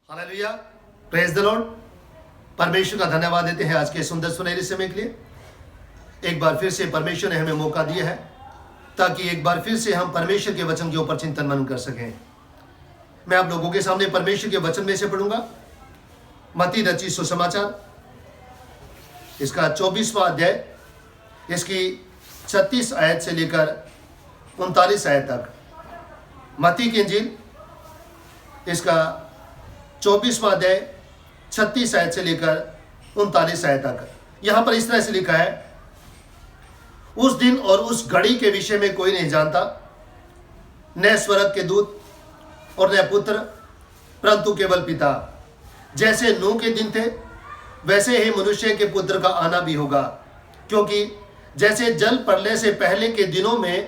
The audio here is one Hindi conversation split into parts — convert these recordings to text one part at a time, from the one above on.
Hallelujah, praise the Lord. परमेश्वर का धन्यवाद देते हैं आज के सुंदर सुनहरे समय के लिए। एक बार फिर से परमेश्वर ने हमें मौका दिया है ताकि एक बार फिर से हम परमेश्वर के वचन के ऊपर चिंतन मनन कर सकें। मैं आप लोगों के सामने परमेश्वर के वचन में से पढ़ूंगा मत्ती रचित सुसमाचार, इसका 24वां अध्याय, इसकी 36 आयत से लेकर 39 आयत तक। मत्ती की इंजील, इसका 24वां अध्याय 36 आयत से लेकर 39 आयत तक। यहां पर इस तरह से लिखा है, उस दिन और उस घड़ी के विषय में कोई नहीं जानता, न स्वर्ग के दूत और न पुत्र, परंतु केवल पिता। जैसे नूह के दिन थे वैसे ही मनुष्य के पुत्र का आना भी होगा। क्योंकि जैसे जल प्रलय से पहले के दिनों में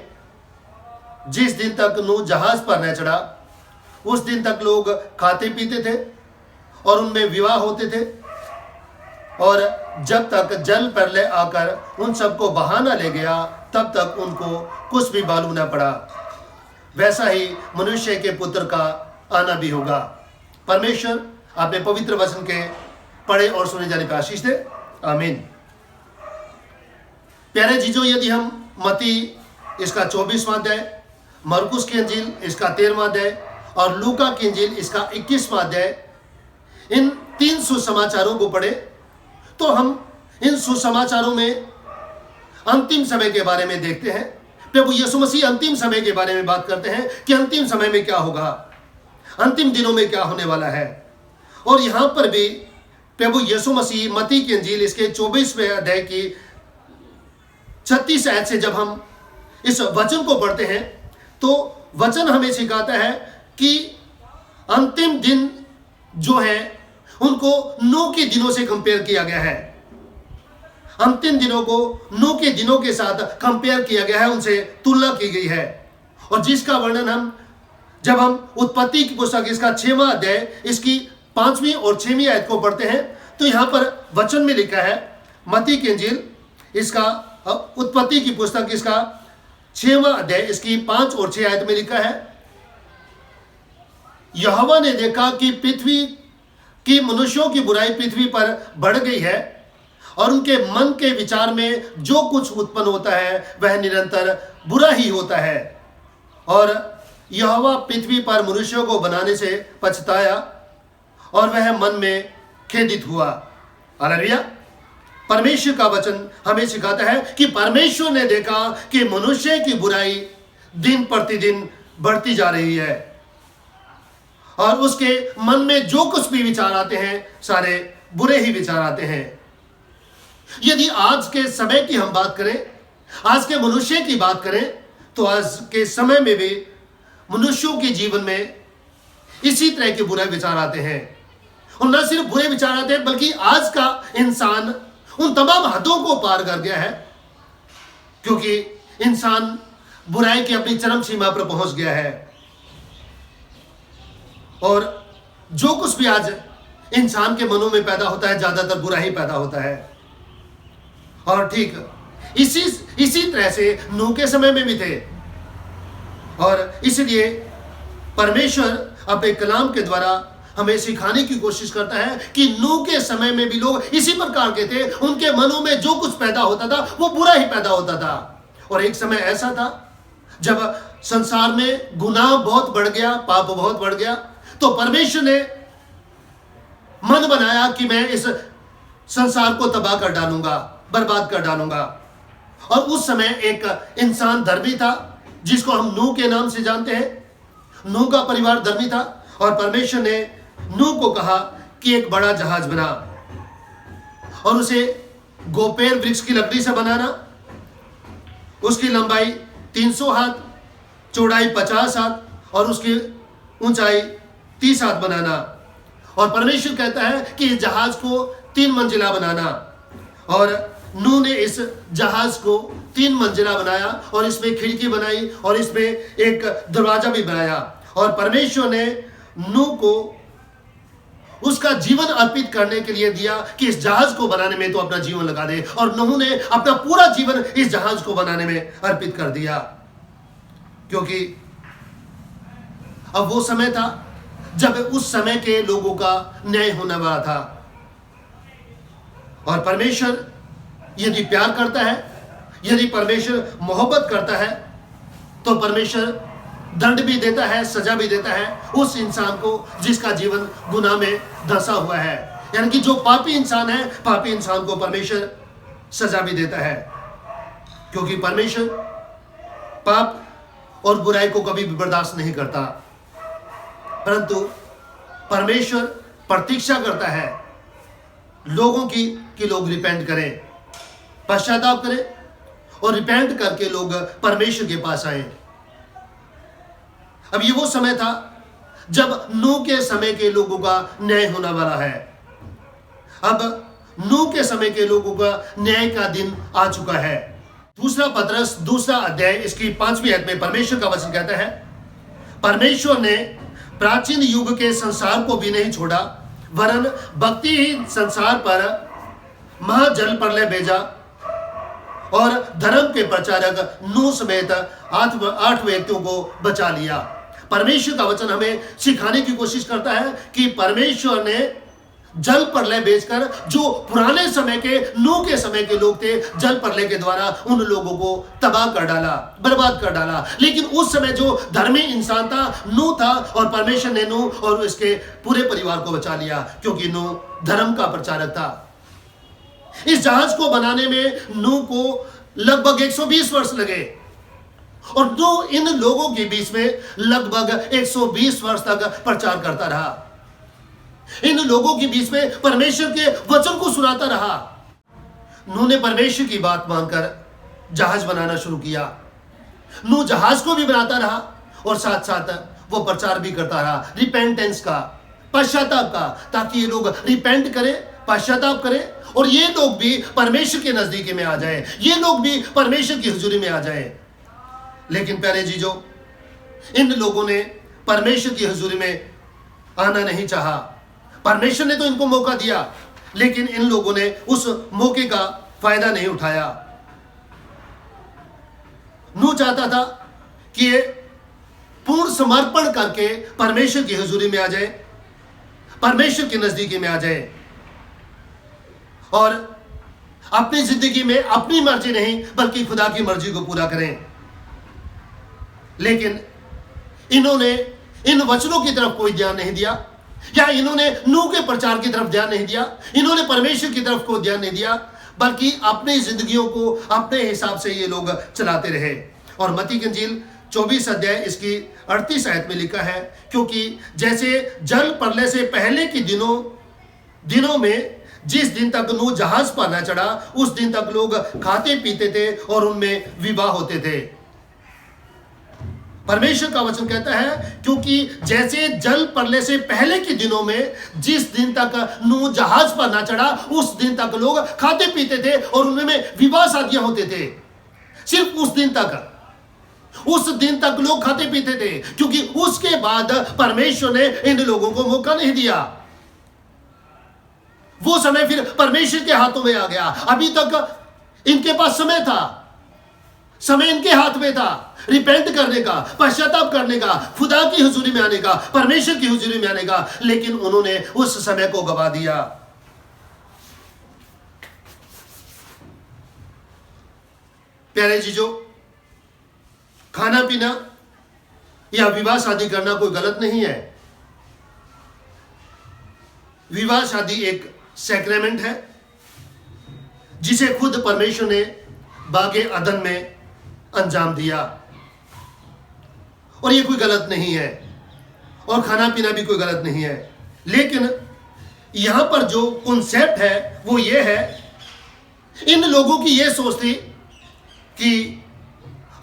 जिस दिन तक नूह जहाज पर न चढ़ा उस दिन तक लोग खाते पीते थे और उनमें विवाह होते थे, और जब तक जल प्रलय आकर उन सबको बहा न ले गया तब तक उनको कुछ भी मालूम न पड़ा। वैसा ही मनुष्य के पुत्र का आना भी होगा। परमेश्वर अपने पवित्र वचन के पढ़े और सुने जाने पर आशीष दे, आमीन। प्यारे जीजो, यदि हम मत्ती इसका 24वां अध्याय, मरकुस की इंजील इसका 13वां अध्याय और लूका की इंजील इसका 21वां अध्याय, इन 3 सुसमाचारों को पढ़े तो हम इन सुसमाचारों में अंतिम समय के बारे में देखते हैं। प्रभु यीशु मसीह अंतिम समय के बारे में बात करते हैं कि अंतिम समय में क्या होगा, अंतिम दिनों में क्या होने वाला है। और यहां पर भी प्रभु यीशु मसीह मत्ती की इंजील इसके 24वें अध्याय की 36 आयत से जब हम इस वचन को पढ़ते हैं तो वचन हमें सिखाता है कि अंतिम दिन जो है उनको नूह के दिनों से कंपेयर किया गया है। अंतिम दिनों को नूह के दिनों के साथ कंपेयर किया गया है, उनसे तुलना की गई है। और जिसका वर्णन जब हम उत्पत्ति की पुस्तक इसका 6वां अध्याय इसकी 5वीं और 6वीं आयत को पढ़ते हैं तो यहां पर वचन में लिखा है, मत्ती की इंजील इसका उत्पत्ति की पुस्तक इसका 6वां अध्याय इसकी 5 और 6 आयत में लिखा है, यहोवा ने देखा कि पृथ्वी की मनुष्यों की बुराई पृथ्वी पर बढ़ गई है और उनके मन के विचार में जो कुछ उत्पन्न होता है वह निरंतर बुरा ही होता है। और यहोवा पृथ्वी पर मनुष्यों को बनाने से पछताया और वह मन में खेदित हुआ। हालेलुया। परमेश्वर का वचन हमें सिखाता है कि परमेश्वर ने देखा कि मनुष्य की बुराई दिन प्रतिदिन बढ़ती जा रही है और उसके मन में जो कुछ भी विचार आते हैं सारे बुरे ही विचार आते हैं। यदि आज के समय की हम बात करें, आज के मनुष्य की बात करें तो आज के समय में भी मनुष्यों के जीवन में इसी तरह के बुरे विचार आते हैं। और न सिर्फ बुरे विचार आते हैं बल्कि आज का इंसान उन तमाम हदों को पार कर गया है, क्योंकि इंसान बुराई की अपनी चरम सीमा पर पहुंच गया है। और जो कुछ भी आज इंसान के मनों में पैदा होता है ज्यादातर बुरा ही पैदा होता है। और ठीक इसी तरह से नूह के समय में भी थे। और इसलिए परमेश्वर अपने कलाम के द्वारा हमें सिखाने की कोशिश करता है कि नूह के समय में भी लोग इसी प्रकार के थे, उनके मनों में जो कुछ पैदा होता था वो बुरा ही पैदा होता था। और एक समय ऐसा था जब संसार में गुनाह बहुत बढ़ गया, पाप बहुत बढ़ गया, तो परमेश्वर ने मन बनाया कि मैं इस संसार को तबाह कर डालूंगा, बर्बाद कर डालूंगा। और उस समय एक इंसान धर्मी था जिसको हम नूह के नाम से जानते हैं। नूह का परिवार धर्मी था और परमेश्वर ने नूह को कहा कि एक बड़ा जहाज बना और उसे गोपेर वृक्ष की लकड़ी से बनाना, उसकी लंबाई 300 हाथ, चौड़ाई 50 हाथ और उसकी ऊंचाई 30 हाथ बनाना। और परमेश्वर कहता है कि इस जहाज को 3 मंजिला बनाना। और नूह ने इस जहाज को 3 मंजिला बनाया और इसमें खिड़की बनाई और इसमें एक दरवाजा भी बनाया। और परमेश्वर ने नूह को उसका जीवन अर्पित करने के लिए दिया कि इस जहाज को बनाने में तो अपना जीवन लगा दे। और नूह ने अपना पूरा जीवन इस जहाज को बनाने में अर्पित कर दिया, क्योंकि अब वो समय था जब उस समय के लोगों का न्याय होने वाला था। और परमेश्वर यदि प्यार करता है, यदि परमेश्वर मोहब्बत करता है, तो परमेश्वर दंड भी देता है, सजा भी देता है उस इंसान को जिसका जीवन गुनाह में धंसा हुआ है। यानी कि जो पापी इंसान है, पापी इंसान को परमेश्वर सजा भी देता है, क्योंकि परमेश्वर पाप और बुराई को कभी भी बर्दाश्त नहीं करता। परंतु परमेश्वर प्रतीक्षा करता है लोगों की कि लोग रिपेंट करें, पश्चाताप करें और रिपेंट करके लोग परमेश्वर के पास आए। अब ये वो समय था जब नूह के समय के लोगों का न्याय होने वाला है। अब नूह के समय के लोगों का न्याय का दिन आ चुका है। दूसरा पतरस 2 अध्याय इसकी 5वीं आयत में परमेश्वर का वचन कहता है, परमेश्वर ने प्राचीन युग के संसार को भी नहीं छोड़ा, वरन भक्तिहीन संसार पर महाजल प्रलय भेजा और धर्म के प्रचारक नूह समेत 8 व्यक्तियों को बचा लिया। परमेश्वर का वचन हमें सिखाने की कोशिश करता है कि परमेश्वर ने जल प्रलय भेजकर जो पुराने समय के नूह के समय के लोग थे, जल प्रलय के द्वारा उन लोगों को तबाह कर डाला, बर्बाद कर डाला। लेकिन उस समय जो धर्मी इंसान था, नूह था, और परमेश्वर ने नूह और उसके पूरे परिवार को बचा लिया, क्योंकि नूह धर्म का प्रचारक था। इस जहाज को बनाने में नूह को लगभग 120 वर्ष लगे और नूह इन लोगों के बीच में लगभग 120 वर्ष तक प्रचार करता रहा। इन लोगों के बीच में परमेश्वर के वचन को सुनाता रहा। नूह ने परमेश्वर की बात मानकर जहाज बनाना शुरू किया। नूह जहाज को भी बनाता रहा और साथ साथ वो प्रचार भी करता रहा रिपेंटेंस का, पश्चाताप का, ताकि ये लोग रिपेंट करें, पश्चाताप करें और ये लोग भी परमेश्वर के नजदीक में आ जाए, ये लोग भी परमेश्वर की हुजूरी में आ जाए। लेकिन प्यारे जीजो, इन लोगों ने परमेश्वर की हुजूरी में आना नहीं चाहा। परमेश्वर ने तो इनको मौका दिया, लेकिन इन लोगों ने उस मौके का फायदा नहीं उठाया। नूह चाहता था कि ये पूर्ण समर्पण करके परमेश्वर की हुजूरी में आ जाए, परमेश्वर के नजदीकी में आ जाए और अपनी जिंदगी में अपनी मर्जी नहीं बल्कि खुदा की मर्जी को पूरा करें। लेकिन इन्होंने इन वचनों की तरफ कोई ध्यान नहीं दिया, या इन्होंने नूह के प्रचार की तरफ ध्यान नहीं दिया, इन्होंने परमेश्वर की तरफ को ध्यान नहीं दिया, बल्कि अपनी जिंदगियों को अपने हिसाब से ये लोग चलाते रहे। और मत्ती की इंजील 24 अध्याय इसकी 38 आयत में लिखा है, क्योंकि जैसे जल प्रलय से पहले के दिनों में जिस दिन तक नूह जहाज पर न चढ़ा, उस दिन तक लोग खाते पीते थे और उनमें विवाह होते थे। परमेश्वर का वचन कहता है, क्योंकि जैसे जल प्रलय से पहले के दिनों में जिस दिन तक नूह जहाज पर ना चढ़ा, उस दिन तक लोग खाते पीते थे और उनमें विवाह शादियां होते थे। सिर्फ उस दिन तक लोग खाते पीते थे, क्योंकि उसके बाद परमेश्वर ने इन लोगों को मौका नहीं दिया। वो समय फिर परमेश्वर के हाथों में आ गया। अभी तक इनके पास समय था, समय इनके हाथ में था रिपेंट करने का, पश्चाताप करने का, खुदा की हुजूरी में आने का, परमेश्वर की हुजूरी में आने का, लेकिन उन्होंने उस समय को गवा दिया। प्यारे जीजो, खाना पीना या विवाह शादी करना कोई गलत नहीं है। विवाह शादी एक सैक्रेमेंट है जिसे खुद परमेश्वर ने बागे अदन में अंजाम दिया, और ये कोई गलत नहीं है, और खाना पीना भी कोई गलत नहीं है। लेकिन यहां पर जो कॉन्सेप्ट है वो ये है, इन लोगों की ये सोच थी कि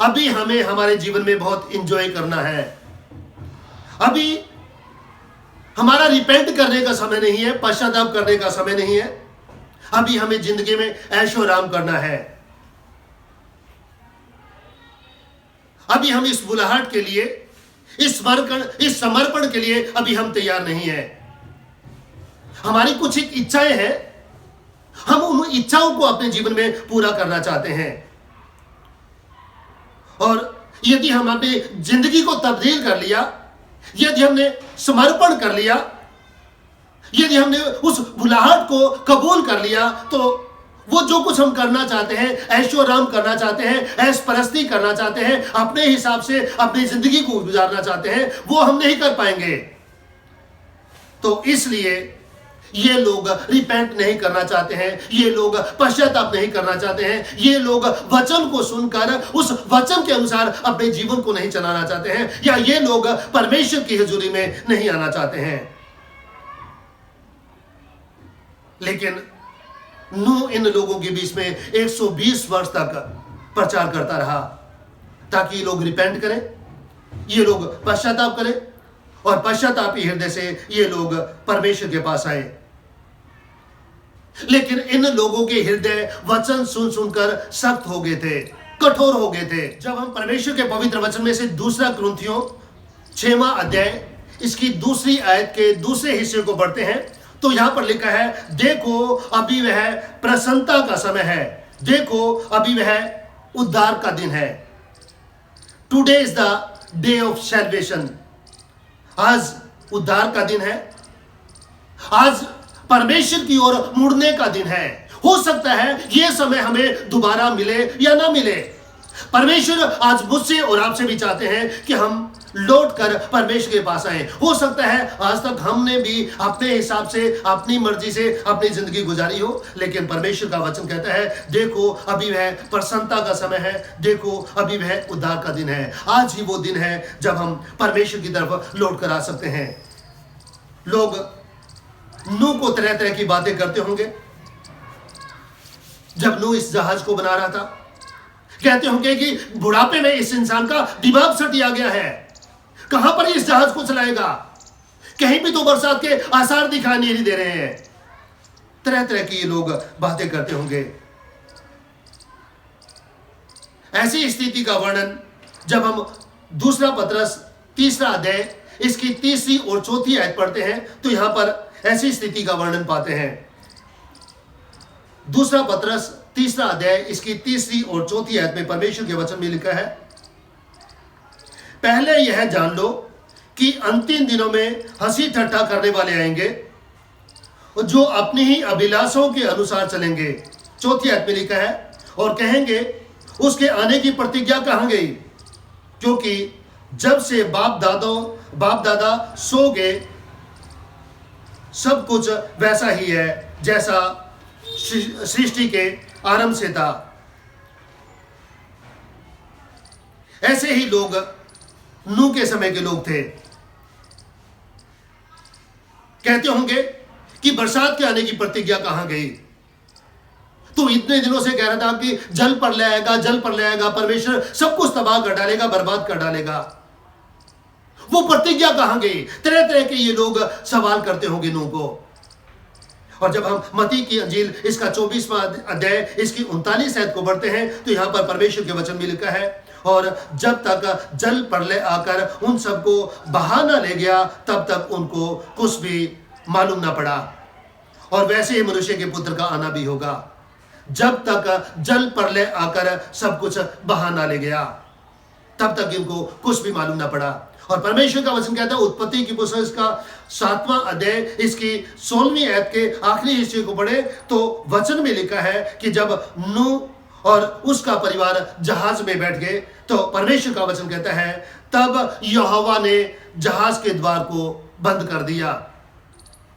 अभी हमें हमारे जीवन में बहुत इंजॉय करना है, अभी हमारा रिपेंट करने का समय नहीं है, पश्चाताप करने का समय नहीं है, अभी हमें जिंदगी में ऐशो आराम करना है, अभी हम इस बुलाहट के लिए, इस समर्पण के लिए अभी हम तैयार नहीं है। हमारी कुछ एक इच्छाएं हैं, हम उन इच्छाओं को अपने जीवन में पूरा करना चाहते हैं, और यदि हम अपनी जिंदगी को तब्दील कर लिया यदि हमने समर्पण कर लिया, यदि हमने उस बुलाहट को कबूल कर लिया, तो वो जो कुछ हम करना चाहते हैं, ऐशो आराम करना चाहते हैं, ऐश परस्ती करना चाहते हैं, अपने हिसाब से अपनी जिंदगी को गुजारना चाहते हैं, वो हम नहीं कर पाएंगे। तो इसलिए ये लोग रिपेंट नहीं करना चाहते हैं, ये लोग पश्चाताप नहीं करना चाहते हैं, ये लोग वचन को सुनकर उस वचन के अनुसार अपने जीवन को नहीं चलाना चाहते हैं, या ये लोग परमेश्वर की हजूरी में नहीं आना चाहते हैं। लेकिन नूह इन लोगों के बीच में 120 वर्ष तक प्रचार करता रहा, ताकि ये लोग रिपेंट करें, ये लोग पश्चाताप करें, और पश्चातापी हृदय से ये लोग परमेश्वर के पास आए। लेकिन इन लोगों के हृदय वचन सुन सुनकर सख्त हो गए थे, कठोर हो गए थे। जब हम परमेश्वर के पवित्र वचन में से दूसरा कुरिन्थियों 6वां अध्याय इसकी दूसरी आयत के दूसरे हिस्से को पढ़ते हैं, तो यहां पर लिखा है, देखो अभी वह प्रसन्नता का समय है, देखो अभी वह उद्धार का दिन है। Today is the day of salvation. आज उद्धार का दिन है, आज परमेश्वर की ओर मुड़ने का दिन है। हो सकता है यह समय हमें दोबारा मिले या ना मिले। परमेश्वर आज मुझसे और आपसे भी चाहते हैं कि हम लौट कर परमेश्वर के पास आए। हो सकता है आज तक हमने भी अपने हिसाब से, अपनी मर्जी से अपनी जिंदगी गुजारी हो, लेकिन परमेश्वर का वचन कहता है, देखो अभी वह प्रसन्नता का समय है, देखो अभी वह उद्धार का दिन है। आज ही वो दिन है जब हम परमेश्वर की तरफ लौट कर आ सकते हैं। लोग नूह को तरह तरह की बातें करते होंगे। जब नूह इस जहाज को बना रहा था, कहते होंगे कि बुढ़ापे में इस इंसान का दिमाग सटिया गया है, कहां पर इस जहाज को चलाएगा, कहीं भी तो बरसात के आसार दिखाई नहीं दे रहे हैं। तरह तरह की लोग बातें करते होंगे। ऐसी स्थिति का वर्णन जब हम दूसरा पतरस 3रा अध्याय इसकी 3री और 4थी आयत पढ़ते हैं, तो यहां पर ऐसी स्थिति का वर्णन पाते हैं। दूसरा पतरस 3रा अध्याय इसकी 3री और 4थी आयत में परमेश्वर के वचन में लिखा है, पहले यह जान लो कि अंतिम दिनों में हंसी ठट्ठा करने वाले आएंगे, जो अपनी ही अभिलाषों के अनुसार चलेंगे। 4थी आयत में लिखा है, और कहेंगे उसके आने की प्रतिज्ञा कहां गई, क्योंकि जब से बाप दादा सो गए, सब कुछ वैसा ही है जैसा सृष्टि के आरंभ से था। ऐसे ही लोग नूह के समय के लोग थे। कहते होंगे कि बरसात के आने की प्रतिज्ञा कहां गई। तो इतने दिनों से कह रहा था कि जल प्रलय आएगा, जल प्रलय आएगा, परमेश्वर सब कुछ तबाह कर डालेगा, बर्बाद कर डालेगा। वो प्रतिज्ञा कहां गई? तरह तरह के ये लोग सवाल करते होंगे नूह को। और जब हम मत्ती की अंजील इसका 24वां अध्याय इसकी 39 आयत को पढ़ते हैं, तो यहां पर परमेश्वर के वचन में लिखा है, और जब तक जल प्रलय आकर उन सबको बहा न ले गया, तब तक उनको कुछ भी मालूम ना पड़ा। और वैसे ही मनुष्य के पुत्र का आना भी होगा, जब तक जल प्रलय आकर सब कुछ बहा ना ले गया, तब तक इनको कुछ भी मालूम ना पड़ा। और परमेश्वर का वचन कहता है, उत्पत्ति की पुस्तक इसका 7वां अध्याय इसकी 16वीं आयत के आखिरी हिस्से को पढ़े, तो वचन में लिखा है कि जब नूह और उसका परिवार जहाज में बैठ गए, तो परमेश्वर का वचन कहता है, तब यहोवा ने जहाज के द्वार को बंद कर दिया।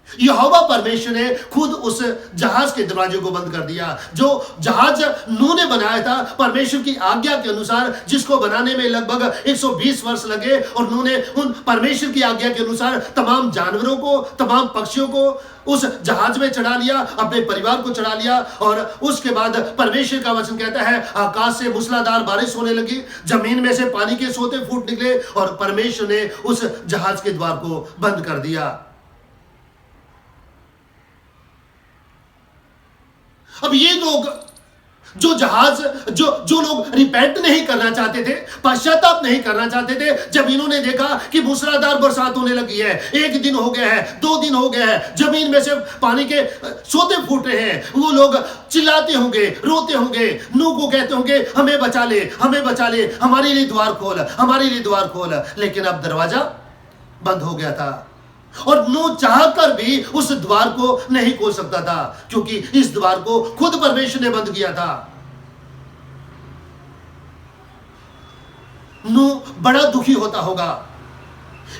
यहोवा परमेश्वर ने खुद उस जहाज के दरवाजे को बंद कर दिया। जो जहाज नूह ने बनाया था परमेश्वर की आज्ञा के अनुसार, जिसको बनाने में लगभग 120 वर्ष लगे, और नूह ने उन परमेश्वर की आज्ञा के अनुसार तमाम जानवरों को, तमाम पक्षियों को उस जहाज में चढ़ा लिया, अपने परिवार को चढ़ा लिया। और उसके बाद परमेश्वर का वचन कहता है, आकाश से मूसलाधार बारिश होने लगी, जमीन में से पानी के सोते फूट निकले, और परमेश्वर ने उस जहाज के द्वार को बंद कर दिया। अब ये लोग जो लोग रिपेंट नहीं करना चाहते थे, पश्चाताप नहीं करना चाहते थे, जब इन्होंने देखा कि मूसलाधार बरसात होने लगी है, 1 दिन हो गया है, 2 दिन हो गया है, जमीन में से पानी के सोते फूट रहे हैं, वो लोग चिल्लाते होंगे, रोते होंगे, नूह को कहते होंगे, हमें बचा ले, हमें बचा ले, हमारे लिए द्वार खोल, हमारे लिए द्वार खोल। लेकिन अब दरवाजा बंद हो गया था और नूह चाहकर भी उस द्वार को नहीं खोल सकता था, क्योंकि इस द्वार को खुद परमेश्वर ने बंद किया था। नूह बड़ा दुखी होता होगा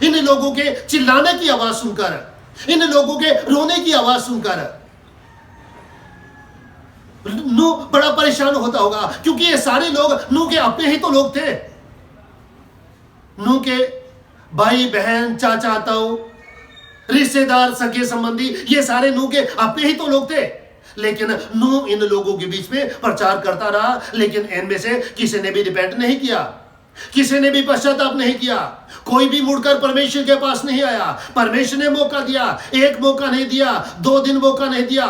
इन लोगों के चिल्लाने की आवाज सुनकर, इन लोगों के रोने की आवाज सुनकर नूह बड़ा परेशान होता होगा, क्योंकि ये सारे लोग नूह के अपने ही तो लोग थे। नूह के भाई बहन चाचा ताऊ रिश्तेदार सगे संबंधी ये सारे नूह के अपने ही तो लोग थे। लेकिन नूह इन लोगों के बीच में प्रचार करता रहा, लेकिन इनमें से किसी ने भी रिपेंट नहीं किया, किसी ने भी पश्चाताप नहीं किया, कोई भी मुड़कर परमेश्वर के पास नहीं आया। परमेश्वर ने मौका दिया, एक मौका नहीं दिया, 2 दिन मौका नहीं दिया,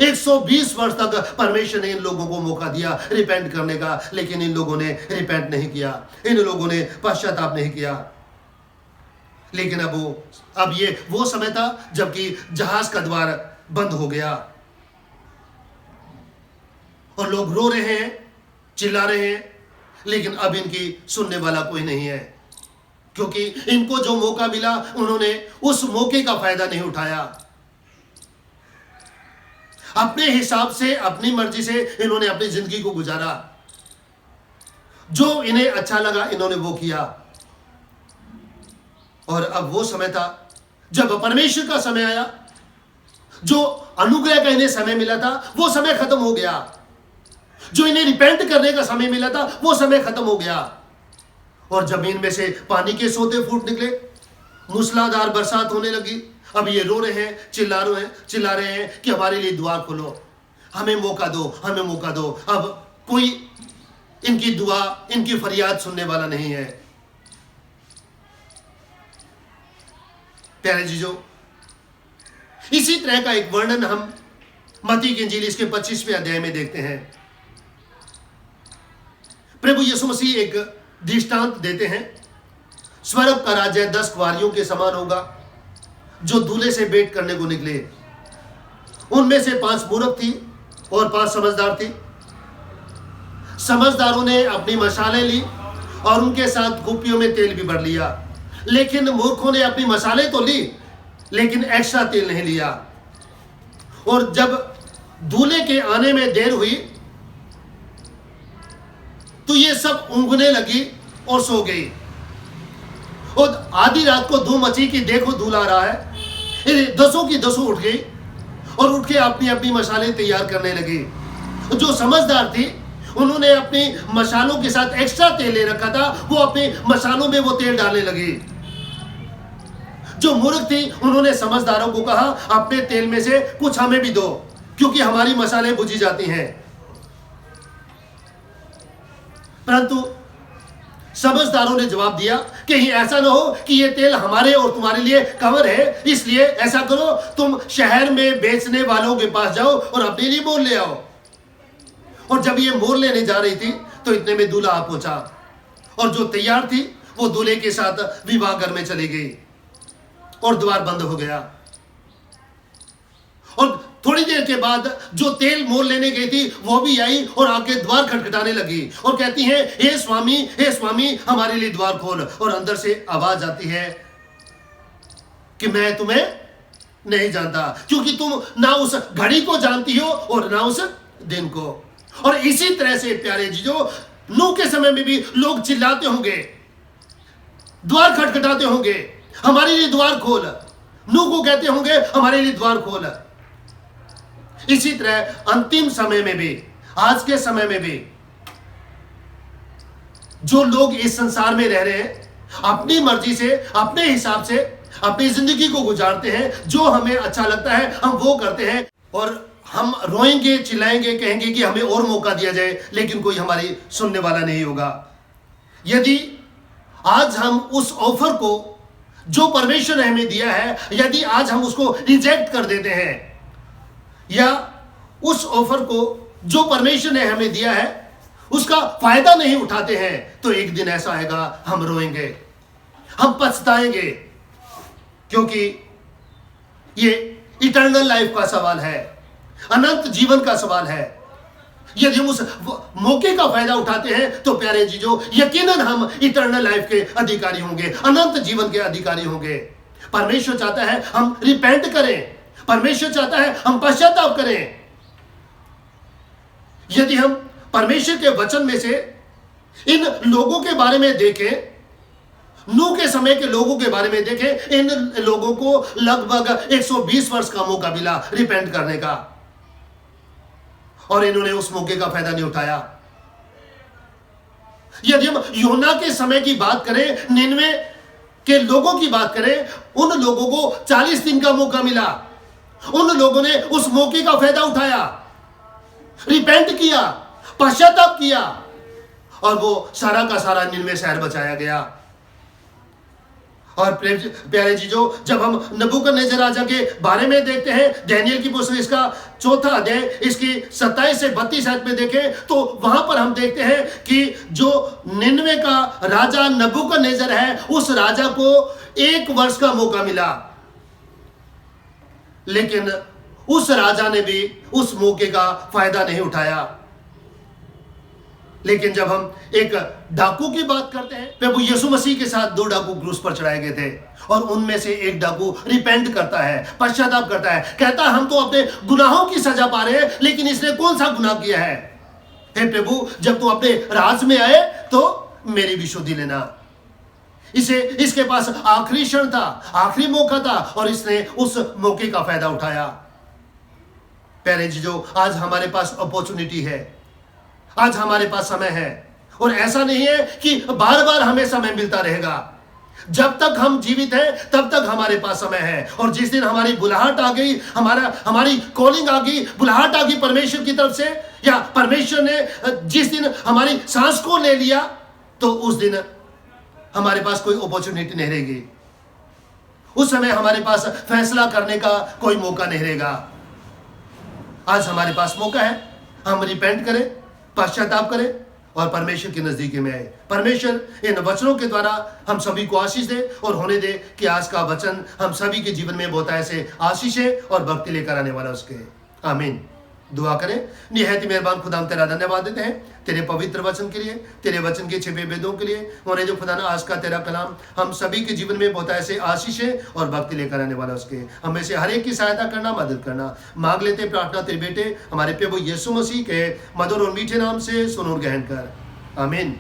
120 वर्ष तक परमेश्वर ने इन लोगों को मौका दिया रिपेंट करने का, लेकिन इन लोगों ने रिपेंट नहीं किया, इन लोगों ने पश्चाताप नहीं किया। लेकिन अब ये वो समय था जबकि जहाज का द्वार बंद हो गया और लोग रो रहे हैं, चिल्ला रहे हैं, लेकिन अब इनकी सुनने वाला कोई नहीं है, क्योंकि इनको जो मौका मिला उन्होंने उस मौके का फायदा नहीं उठाया। अपने हिसाब से, अपनी मर्जी से इन्होंने अपनी जिंदगी को गुजारा, जो इन्हें अच्छा लगा इन्होंने वो किया। और अब वो समय था जब परमेश्वर का समय आया, जो अनुग्रह का इन्हें समय मिला था वो समय खत्म हो गया, जो इन्हें रिपेंट करने का समय मिला था वो समय खत्म हो गया। और जमीन में से पानी के सोते फूट निकले, मूसलाधार बरसात होने लगी। अब ये रो रहे हैं, चिल्ला रहे हैं कि हमारे लिए दुआ खोलो, हमें मौका दो, हमें मौका दो। अब कोई इनकी दुआ, इनकी फरियाद सुनने वाला नहीं है। प्यारे जीजो, इसी तरह का एक वर्णन हम मत्ती की इंजील इसके 25वें अध्याय में देखते हैं। प्रभु यीशु मसीह एक दृष्टांत देते हैं, स्वर्ग का राज्य 10 कुंवारियों के समान होगा जो दूल्हे से भेंट करने को निकले। उनमें से 5 मूर्ख थी और 5 समझदार थी। समझदारों ने अपनी मशालें ली और उनके साथ कुप्पियों में तेल भी भर लिया, लेकिन मूर्खों ने अपनी मशालें तो ली लेकिन एक्स्ट्रा तेल नहीं लिया। और जब दूल्हे के आने में देर हुई तो ये सब ऊँघने लगी और सो गई। और आधी रात को धूम मची कि देखो दूल्हा आ रहा है। 10 की 10 उठ गई और उठ के अपनी अपनी मशालें तैयार करने लगी। जो समझदार थी उन्होंने अपनी मशालों के साथ एक्स्ट्रा तेल ले रखा था, वो अपनी मशालों में वो तेल डालने लगी। जो मूर्ख थी उन्होंने समझदारों को कहा अपने तेल में से कुछ हमें भी दो, क्योंकि हमारी मसाले बुझी जाती हैं। परंतु समझदारों ने जवाब दिया कहीं ऐसा ना हो कि ये तेल हमारे और तुम्हारे लिए कवर है, इसलिए ऐसा करो तुम शहर में बेचने वालों के पास जाओ और अपने लिए मोल ले आओ। और जब ये मोल लेने जा रही थी तो इतने में दूल्हा आ पहुंचा और जो तैयार थी वो दूल्हे के साथ विवाह घर में चली गई और द्वार बंद हो गया। और थोड़ी देर के बाद जो तेल मोल लेने गई थी वो भी आई और आके द्वार खटखटाने लगी और कहती है हे स्वामी हमारे लिए द्वार खोल। और अंदर से आवाज आती है कि मैं तुम्हें नहीं जानता, क्योंकि तुम ना उस घड़ी को जानती हो और ना उस दिन को। और इसी तरह से प्यारे जीजो, नूह के समय में भी लोग चिल्लाते होंगे, द्वार खटखटाते होंगे, हमारे लिए द्वार खोल। नूह को कहते होंगे हमारे लिए द्वार खोल। इसी तरह अंतिम समय में भी, आज के समय में भी जो लोग इस संसार में रह रहे हैं, अपनी मर्जी से, अपने हिसाब से अपनी जिंदगी को गुजारते हैं, जो हमें अच्छा लगता है हम वो करते हैं। और हम रोएंगे, चिल्लाएंगे, कहेंगे कि हमें और मौका दिया जाए, लेकिन कोई हमारी सुनने वाला नहीं होगा। यदि आज हम उस ऑफर को जो परमेश्वर ने हमें दिया है, यदि आज हम उसको रिजेक्ट कर देते हैं, या उस ऑफर को जो परमेश्वर ने हमें दिया है उसका फायदा नहीं उठाते हैं, तो एक दिन ऐसा आएगा हम रोएंगे, हम पछताएंगे, क्योंकि ये इटर्नल लाइफ का सवाल है, अनंत जीवन का सवाल है। यदि हम उस मौके का फायदा उठाते हैं तो प्यारे जीजो यकीनन हम इटर्नल लाइफ के अधिकारी होंगे, अनंत जीवन के अधिकारी होंगे। परमेश्वर चाहता है हम रिपेंट करें, परमेश्वर चाहता है हम पश्चाताप करें। यदि हम परमेश्वर के वचन में से इन लोगों के बारे में देखें, नूह के समय के लोगों के बारे में देखें, इन लोगों को लगभग 120 वर्ष का मौका मिला रिपेंट करने का, और इन्होंने उस मौके का फायदा नहीं उठाया। यदि हम योना के समय की बात करें, निनवे के लोगों की बात करें, उन लोगों को 40 दिन का मौका मिला, उन लोगों ने उस मौके का फायदा उठाया, रिपेंट किया, पश्चाताप किया, और वो सारा का सारा निनवे शहर बचाया गया। और प्यारे जीजो जब हम नबूकदनेस्सर राजा के बारे में देखते हैं, दानियेल की पुस्तक इसका 4 अध्याय इसकी 27 से 32 आयत में देखें तो वहां पर हम देखते हैं कि जो निनवे का राजा नबूकदनेस्सर है, उस राजा को 1 वर्ष का मौका मिला, लेकिन उस राजा ने भी उस मौके का फायदा नहीं उठाया। लेकिन जब हम एक डाकू की बात करते हैं, प्रभु यीशु मसीह के साथ 2 डाकू क्रूस पर चढ़ाए गए थे, और उनमें से एक डाकू रिपेंट करता है, पश्चाताप करता है, कहता है हम तो अपने गुनाहों की सजा पा रहे हैं, लेकिन इसने कौन सा गुनाह किया है? हे प्रभु, जब तू अपने राज में आए तो मेरी भी शुद्धि लेना। इसके पास आखिरी क्षण था, आखिरी मौका था, और इसने उस मौके का फायदा उठाया। प्यारे जीजो आज हमारे पास अपॉर्चुनिटी है, आज हमारे पास समय है, और ऐसा नहीं है कि बार बार हमें समय मिलता रहेगा। जब तक हम जीवित हैं तब तक हमारे पास समय है, और जिस दिन हमारी बुलाहट आ गई, हमारी कॉलिंग आ गई, बुलाहट आ गई परमेश्वर की तरफ से, या परमेश्वर ने जिस दिन हमारी सांस को ले लिया, तो उस दिन हमारे पास कोई अपॉर्चुनिटी नहीं रहेगी। उस समय हमारे पास फैसला करने का कोई मौका नहीं रहेगा। आज हमारे पास मौका है, हम रिपेंट करें, पश्चाताप करें, और परमेश्वर के नजदीकी में आए। परमेश्वर इन वचनों के द्वारा हम सभी को आशीष दे, और होने दे कि आज का वचन हम सभी के जीवन में बहुत ऐसे आशीष है और भक्ति लेकर आने वाला उसके। आमीन। दुआ करें। निहायत ही मेहरबान खुदा, हम तेरा धन्यवाद देते हैं तेरे पवित्र वचन के लिए, तेरे वचन के छिपे वेदों के लिए। होने जो खुदा ना आज का तेरा कलाम हम सभी के जीवन में बहुत ऐसे आशीष है और भक्ति लेकर आने वाला उसके। हमें से हर एक की सहायता करना, मदद करना मांग लेते प्रार्थना तेरे बेटे हमारे प्रभु यीशु मसीह के मधुर और मीठे नाम से सुन और ग्रहण कर। आमीन।